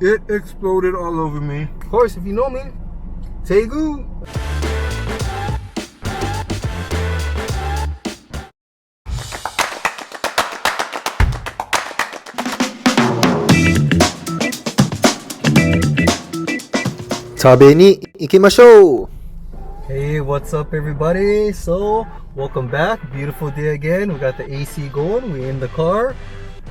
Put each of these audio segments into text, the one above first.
It exploded all over me. Of course, if you know me, Tegu. Tabe ni ikimashou! Hey, what's up everybody? So, welcome back. Beautiful day again. We got the AC going. We in the car.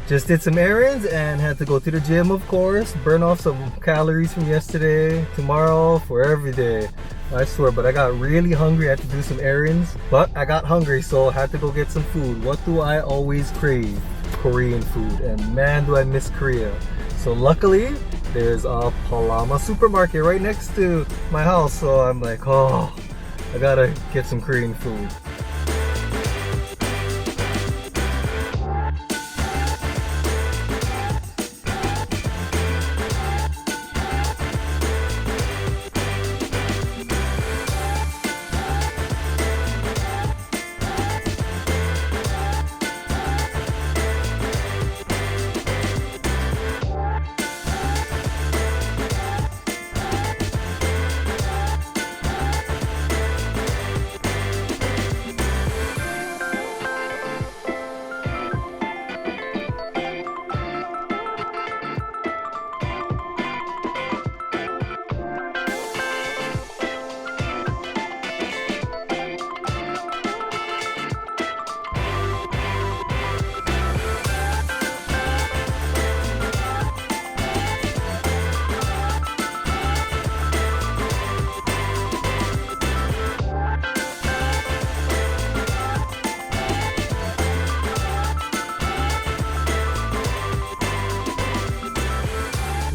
Just did some errands and had to go to the gym, of course. Burn off some calories from yesterday, tomorrow, for every day. I swear, but I got really hungry. I had to do some errands. But I got hungry, so I had to go get some food. What do I always crave? Korean food. And man, do I miss Korea. So luckily, there's a Palama Supermarket right next to my house. So I'm like, oh, I gotta get some Korean food.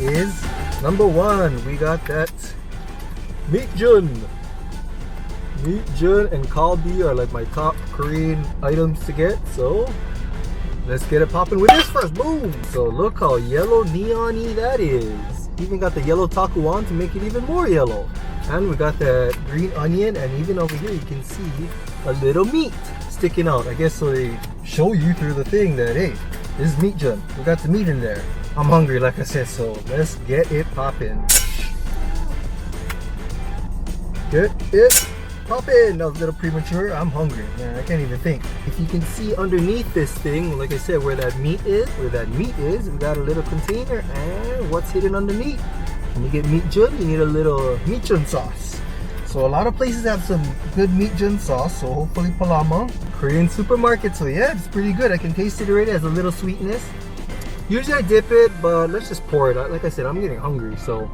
Is number one, we got that Meatjun. Meatjun and kalbi are like my top Korean items to get, so let's get it popping with this first. Boom! So look how yellow neon-y that is. Even got the yellow takuan to make it even more yellow. And we got that green onion, and even over here you can see a little meat sticking out. I guess so they show you through the thing that, hey, this is Meatjun. We got the meat in there. I'm hungry, like I said, so let's get it poppin'. Get it poppin'. That was a little premature. I'm hungry, man. I can't even think. If you can see underneath this thing, like I said, where that meat is, we got a little container. And what's hidden underneath? When you get Meatjun, you need a little Meatjun sauce. So a lot of places have some good Meatjun sauce, so hopefully Palama. Korean supermarket, so yeah, it's pretty good. I can taste it already. It has a little sweetness. Usually I dip it, but let's just pour it. Like I said, I'm getting hungry, so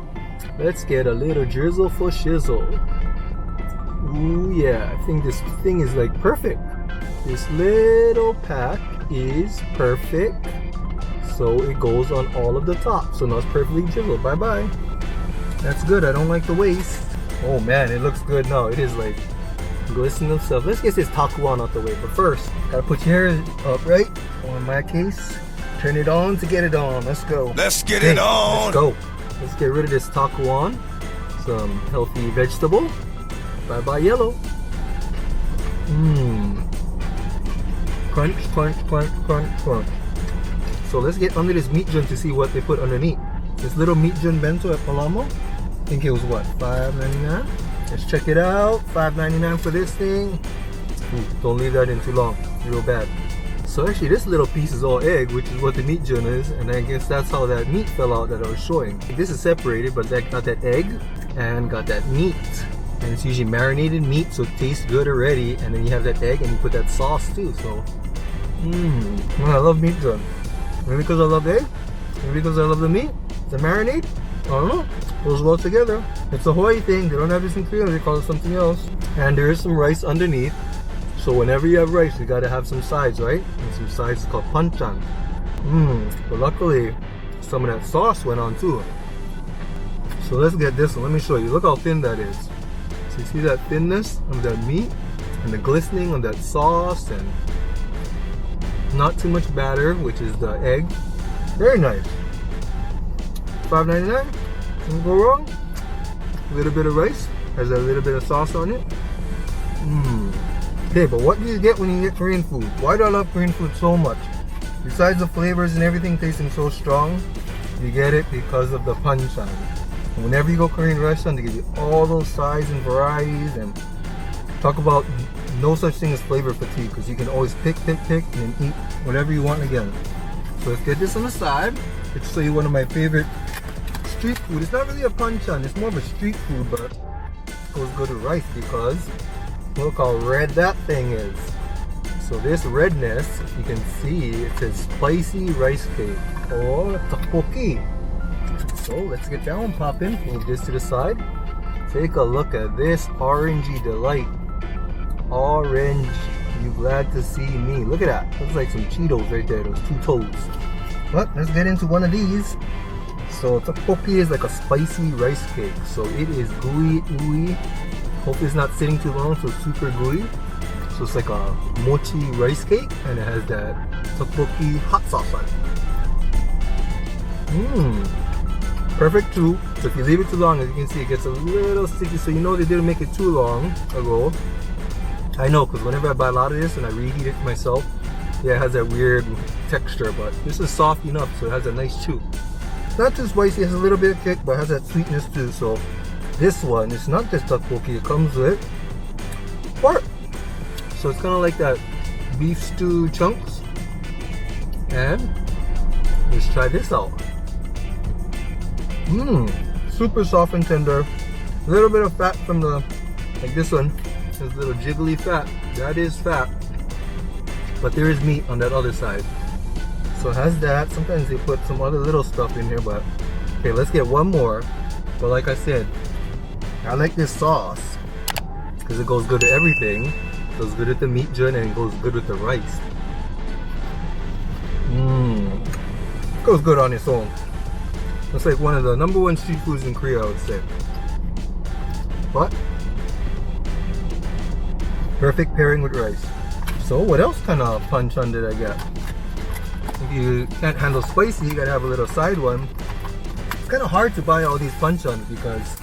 let's get a little drizzle for shizzle. Ooh yeah, I think this thing is like perfect. This little pack is perfect. So it goes on all of the top. So now it's perfectly drizzled. Bye bye. That's good. I don't like the waste. Oh man, it looks good now. It is like glistening stuff. Let's get this takuan out the way. But first, gotta put your hair up, right? Or in my case, turn it on to get it on. Let's go. Let's get it on. Let's go. Let's get rid of this takuan. Some healthy vegetable. Bye bye yellow. Crunch, crunch, crunch, crunch, crunch. So let's get under this Meatjun to see what they put underneath. This little Meatjun bento at Palama. I think it was what, $5.99? Let's check it out. $5.99 for this thing. Ooh, don't leave that in too long. Real bad. So actually this little piece is all egg, which is what the Meatjun is, and I guess that's how that meat fell out that I was showing. This is separated, but that got that egg and got that meat. And it's usually marinated meat, so it tastes good already. And then you have that egg and you put that sauce too, so I love Meatjun. Maybe because I love egg? Maybe because I love the meat? The marinade? I don't know. Goes well together. It's a Hawaii thing. They don't have this in Korea, they call it something else. And there is some rice underneath. So whenever you have rice, you gotta have some sides, right? And some sides called Banchan. But luckily, some of that sauce went on too. So let's get this one. Let me show you. Look how thin that is. So you see that thinness of that meat and the glistening of that sauce, and not too much batter, which is the egg. Very nice. $5.99. Can't go wrong. A little bit of rice. Has a little bit of sauce on it. Okay, but what do you get when you get Korean food? Why do I love Korean food so much? Besides the flavors and everything tasting so strong, You get it because of the Banchan. Whenever you go Korean restaurant, they give you all those sizes and varieties, and talk about no such thing as flavor fatigue, because you can always pick, and then eat whatever you want again. So let's get this on the side. Let's show you one of my favorite street food. It's not really a Banchan, it's more of a street food, but it goes good with rice because look how red that thing is. So this redness, you can see it says spicy rice cake or tteokbokki. So let's get that one popping. Move this to the side. Take a look at this orangey delight. Orange. You glad to see me? Look at that. Looks like some Cheetos right there. Those two toes. But let's get into one of these. So tteokbokki is like a spicy rice cake. So it is gooey, ooey. Hope it's not sitting too long, so it's super gooey. So it's like a mochi rice cake, and it has that tteokbokki hot sauce on it. Perfect too. So if you leave it too long, as you can see, it gets a little sticky. So you know they didn't make it too long ago. I know, because whenever I buy a lot of this and I reheat it myself, yeah, it has that weird texture, but this is soft enough, so it has a nice chew. Not too spicy, it has a little bit of kick, but it has that sweetness too. So this one, it's not just tteokbokki, it comes with pork. So it's kind of like that beef stew chunks. And let's try this out. Super soft and tender. A little bit of fat from the, like this one, there's a little jiggly fat. That is fat. But there is meat on that other side. So it has that. Sometimes they put some other little stuff in here, but okay, let's get one more. But like I said, I like this sauce because it goes good with everything. It goes good with the meat jun and it goes good with the rice. It goes good on its own. It's like one of the #1 street foods in Korea, I would say. But perfect pairing with rice. So what else kind of Banchan did I get? If you can't handle spicy, you gotta have a little side one. It's kind of hard to buy all these Banchans because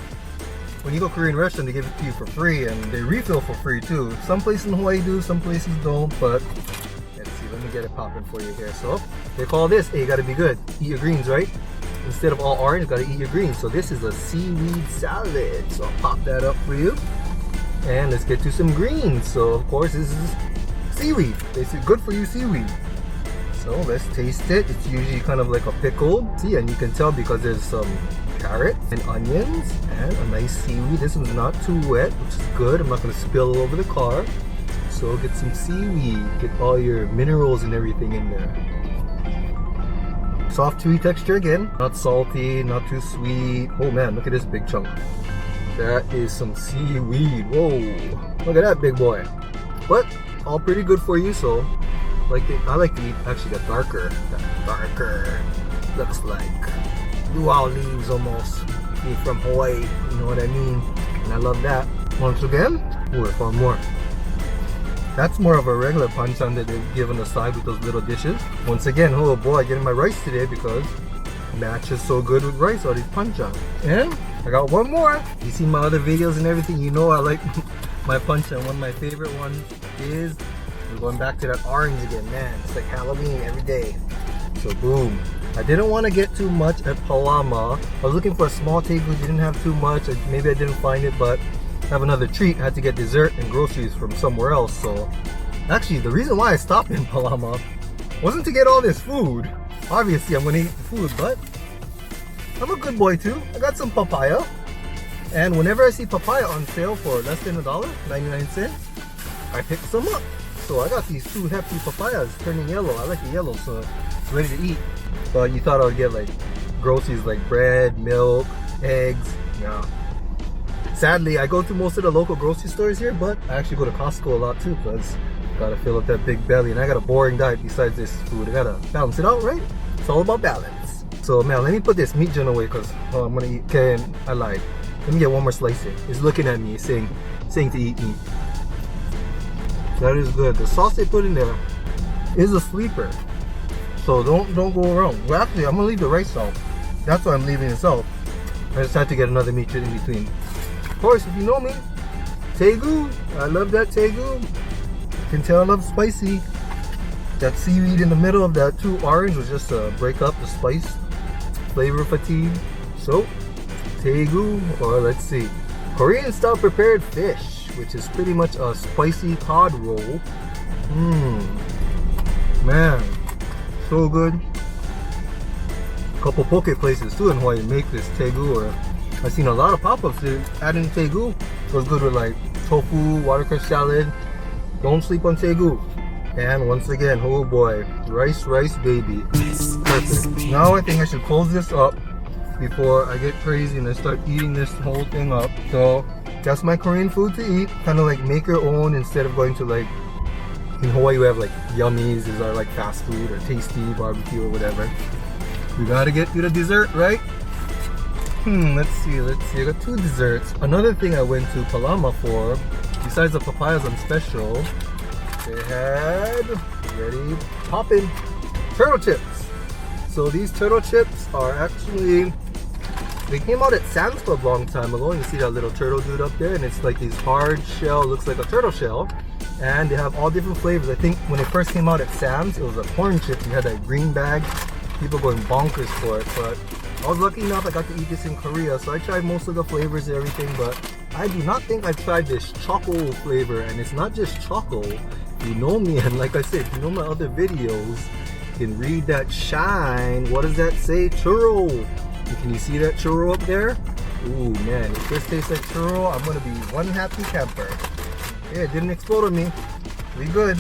when you go Korean restaurant, they give it to you for free and they refill for free too. Some places in Hawaii do, some places don't, but let's see, let me get it popping for you here. So they call this, hey, you gotta be good. Eat your greens, right? Instead of all orange, you gotta eat your greens. So this is a seaweed salad. So I'll pop that up for you. And let's get to some greens. So of course this is seaweed. They say good for you seaweed. So let's taste it. It's usually kind of like a pickled. See, and you can tell because there's some carrot and onions and a nice seaweed. This one's not too wet, which is good. I'm not gonna spill all over the car. So get some seaweed. Get all your minerals and everything in there. Soft chewy texture again. Not salty, not too sweet. Oh man, look at this big chunk. That is some seaweed. Whoa, look at that big boy. But all pretty good for you. So I like to eat actually the darker. Looks like luau leaves almost. Being from Hawaii, you know what I mean? And I love that. Once again, ooh, I found more. That's more of a regular Banchan that they give on the side with those little dishes. Once again, oh boy, getting my rice today because it matches so good with rice, all these Banchan. And I got one more. You see my other videos and everything, you know I like my Banchan. One of my favorite ones is, we're going back to that orange again, man. It's like Halloween every day. So boom. I didn't want to get too much at Palama. I was looking for a small table, didn't have too much. Maybe I didn't find it, but I have another treat. I had to get dessert and groceries from somewhere else. So actually, the reason why I stopped in Palama wasn't to get all this food. Obviously, I'm gonna eat the food, but I'm a good boy too. I got some papaya. And whenever I see papaya on sale for less than $1.99, I pick some up. So I got these two hefty papayas turning yellow. I like the yellow, so it's ready to eat. But you thought I would get like groceries like bread, milk, eggs. Yeah. Sadly, I go to most of the local grocery stores here, but I actually go to Costco a lot too because gotta fill up that big belly. And I got a boring diet besides this food. I gotta balance it out, right? It's all about balance. So man, let me put this meat jun away because I'm gonna eat. Okay, I lied. Let me get one more slice here. It's looking at me, saying to eat meat. That is good. The sauce they put in there is a sleeper. So don't go wrong. Well, actually, I'm gonna leave the rice out. That's why I'm leaving this out. I just had to get another meat jun in between. Of course, if you know me, tegu. I love that tegu. You can tell I love spicy. That seaweed in the middle of that too orange was just to break up the spice. flavor fatigue. So, Daegu, or let's see, Korean style prepared fish, which is pretty much a spicy cod roll. Man, so good. A couple poke places too in Hawaii make this Daegu, or I've seen a lot of pop-ups adding Daegu. Goes good with like tofu, watercress salad. Don't sleep on Daegu. And once again, oh boy, rice baby. Perfect. Now I think I should close this up before I get crazy and I start eating this whole thing up. So that's my Korean food to eat. Kind of like make your own instead of going to like, in Hawaii we have like Yummies, these are like fast food, or Tasty barbecue or whatever. We gotta get to the dessert, right? Let's see. I got 2 desserts. Another thing I went to Palama for, besides the papayas on special, they had, ready, poppin' turtle chips. So these turtle chips are actually, they came out at Sam's Club a long time ago. You see that little turtle dude up there, and it's like these hard shell, looks like a turtle shell. And they have all different flavors. I think when it first came out at Sam's, it was a corn chip. You had that green bag. People going bonkers for it, but I was lucky enough I got to eat this in Korea, so I tried most of the flavors and everything, but I do not think I've tried this choco flavor, and it's not just choco. You know me, and like I said, if you know my other videos, you can read that shine. What does that say? Churro. Can you see that churro up there? Ooh man, if this tastes like churro, I'm gonna be one happy camper. Yeah, it didn't explode on me. We good.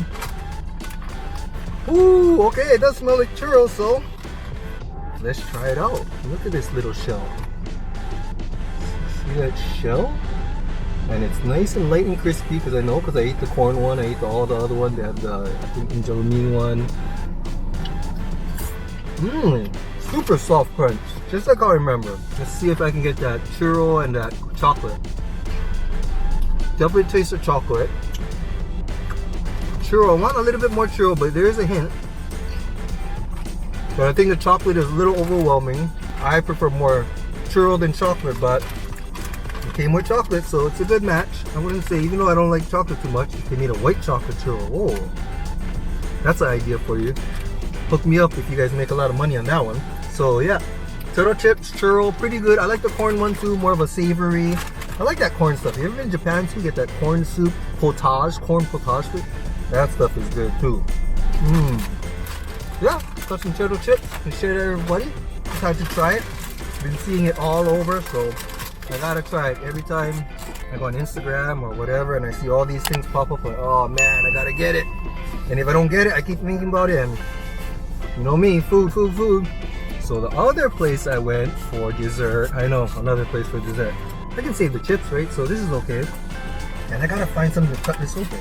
Ooh, okay, it does smell like churro, so let's try it out. Look at this little shell. See that shell? And it's nice and light and crispy, because I know, because I ate the corn one, I ate all the other one. They have the, I think, Injolmin one. Super soft crunch, just like I remember. Let's see if I can get that churro and that chocolate. Definitely taste the chocolate. Churro, I want a little bit more churro, but there is a hint. But I think the chocolate is a little overwhelming. I prefer more churro than chocolate, but it came with chocolate, so it's a good match. I wouldn't say, even though I don't like chocolate too much, they made a white chocolate churro. Whoa, that's an idea for you. Hook me up if you guys make a lot of money on that one. So yeah, turtle chips, churro, pretty good. I like the corn one too, more of a savory. I like that corn stuff. You ever been in Japan too? Get that corn soup, potage, corn potage soup. That stuff is good too. Yeah, got some turtle chips and share it with everybody. Just had to try it. Been seeing it all over, so I gotta try it. Every time I go on Instagram or whatever and I see all these things pop up, like, oh man, I gotta get it. And if I don't get it, I keep thinking about it, and you know me, food. So the other place I went for dessert, I know, another place for dessert. I can save the chips, right? So this is okay. And I gotta find something to cut this open.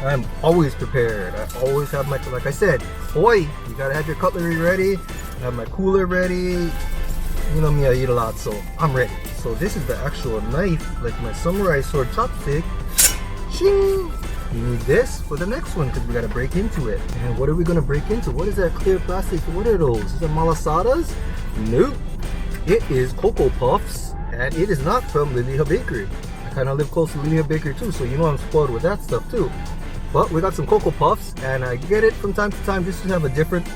I'm always prepared. I always have my, like I said, boy, you gotta have your cutlery ready. I have my cooler ready. You know me, I eat a lot, so I'm ready. So this is the actual knife, like my samurai sword chopstick. Shing! You need this for the next one, because we gotta break into it. And what are we gonna break into? What is that clear plastic? What are those? Is it malasadas? Nope. It is Cocoa Puffs, and it is not from Lilia Bakery. I kind of live close to Lilia Bakery too, so you know I'm spoiled with that stuff too. But we got some Cocoa Puffs, and I get it from time to time just to have a different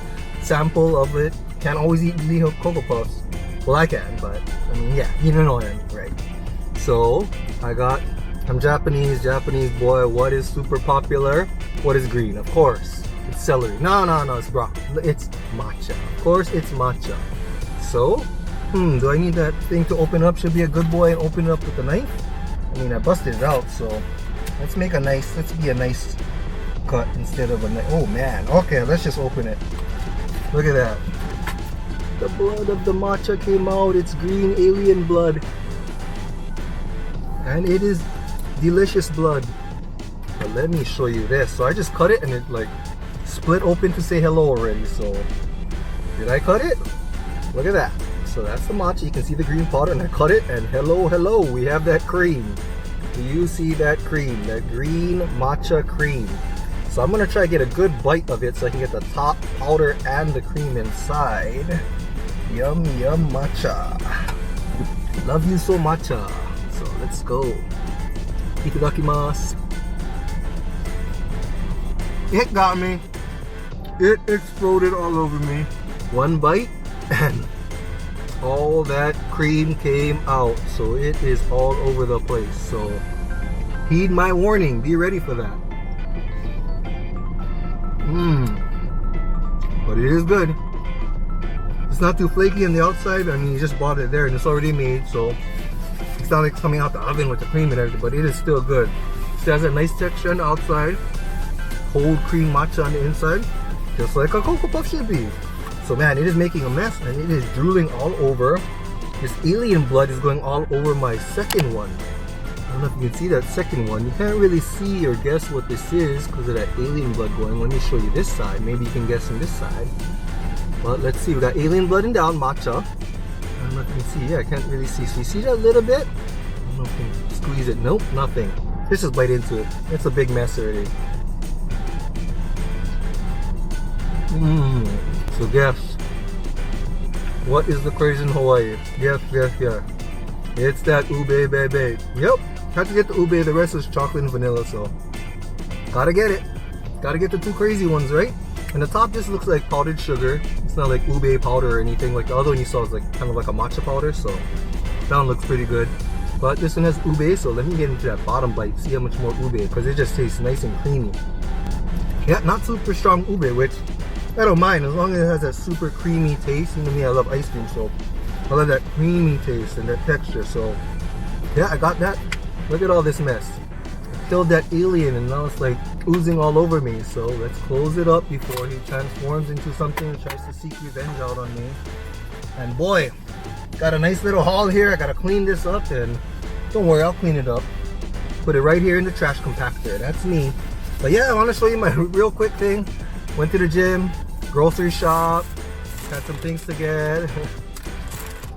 sample of it. Can't always eat Lilia Cocoa Puffs. Well, I can, but I mean, yeah, you know what I mean, right? So I'm Japanese boy. What is super popular? What is green? Of course, it's celery. No, it's broccoli. It's matcha. Of course, it's matcha. So, do I need that thing to open up? Should be a good boy and open it up with a knife. I mean, I busted it out, so let's be a nice cut instead of a knife. Oh man, okay, let's just open it. Look at that. The blood of the matcha came out. It's green alien blood. And it is delicious blood. But let me show you this. So I just cut it and it like split open to say hello already. So did I cut it? Look at that. So that's the matcha. You can see the green powder, and I cut it, and hello, we have that cream. Do you see that cream? That green matcha cream. So I'm gonna try to get a good bite of it so I can get the top powder and the cream inside. Yum matcha. Love you so matcha. So let's go. Itadakimasu. It got me. It exploded all over me. One bite and all that cream came out, so it is all over the place. So heed my warning, be ready for that. But it is good. It's not too flaky on the outside. I mean, you just bought it there and it's already made, so it's not like it's coming out the oven with the cream and everything, but it is still good. It has a nice texture on the outside, cold cream matcha on the inside, just like a Cocoa Puff should be. So man, it is making a mess and it is drooling all over. This alien blood is going all over my second one. I don't know if you can see that second one. You can't really see or guess what this is because of that alien blood going. Let me show you this side. Maybe you can guess on this side. But let's see, we got alien blood and down matcha. I don't know if you can see. Yeah, I can't really see. So you see that a little bit? I don't know if you can squeeze it. Nope, nothing. Let's just bite into it. It's a big mess already. So guess, what is the craze in Hawaii? Yes. It's that ube baby. Yep, had to get the ube, the rest is chocolate and vanilla, so gotta get it. Gotta get the two crazy ones, right? And the top just looks like powdered sugar. It's not like ube powder or anything. Like the other one you saw is like kind of like a matcha powder, so that one looks pretty good. But this one has ube, so let me get into that bottom bite, see how much more ube, because it just tastes nice and creamy. Yeah, not super strong ube, which I don't mind as long as it has that super creamy taste. You know me, I love ice cream, so I love that creamy taste and that texture. So yeah, I got that. Look at all this mess. I killed that alien and now it's like oozing all over me. So let's close it up before he transforms into something and tries to seek revenge out on me. And boy, got a nice little haul here. I gotta clean this up, and don't worry, I'll clean it up. Put it right here in the trash compactor. That's me. But yeah, I want to show you my real quick thing. Went to the gym, grocery shop, had some things to get.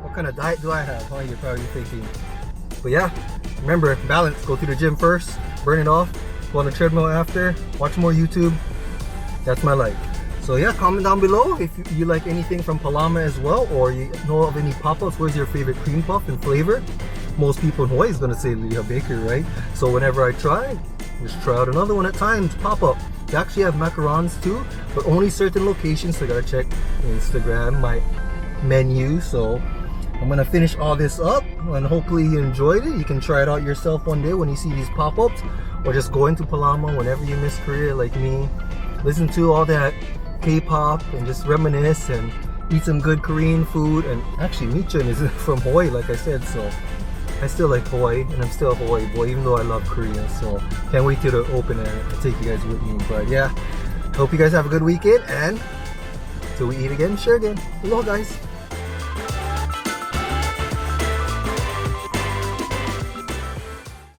What kind of diet do I have? Huh? You're probably thinking. But yeah, remember, balance. Go to the gym first, burn it off, go on the treadmill after, watch more YouTube. That's my life. So yeah, comment down below if you like anything from Palama as well, or you know of any pop-ups. Where's your favorite cream puff and flavor? Most people in Hawaii is gonna say Leah Bakery, right? So whenever I try, just try out another one at times, pop-up. They actually have macarons too, but only certain locations, so I gotta check Instagram, my menu. So I'm gonna finish all this up and hopefully you enjoyed it. You can try it out yourself one day when you see these pop-ups, or just go into Palama whenever you miss Korea like me. Listen to all that K-pop and just reminisce and eat some good Korean food. And actually Michan is from Hawaii, like I said, so I still like Hawaii and I'm still a Hawaii boy, even though I love Korea. So can't wait till they're open and I'll take you guys with me. But yeah, hope you guys have a good weekend, and till we eat again, share again. Hello guys.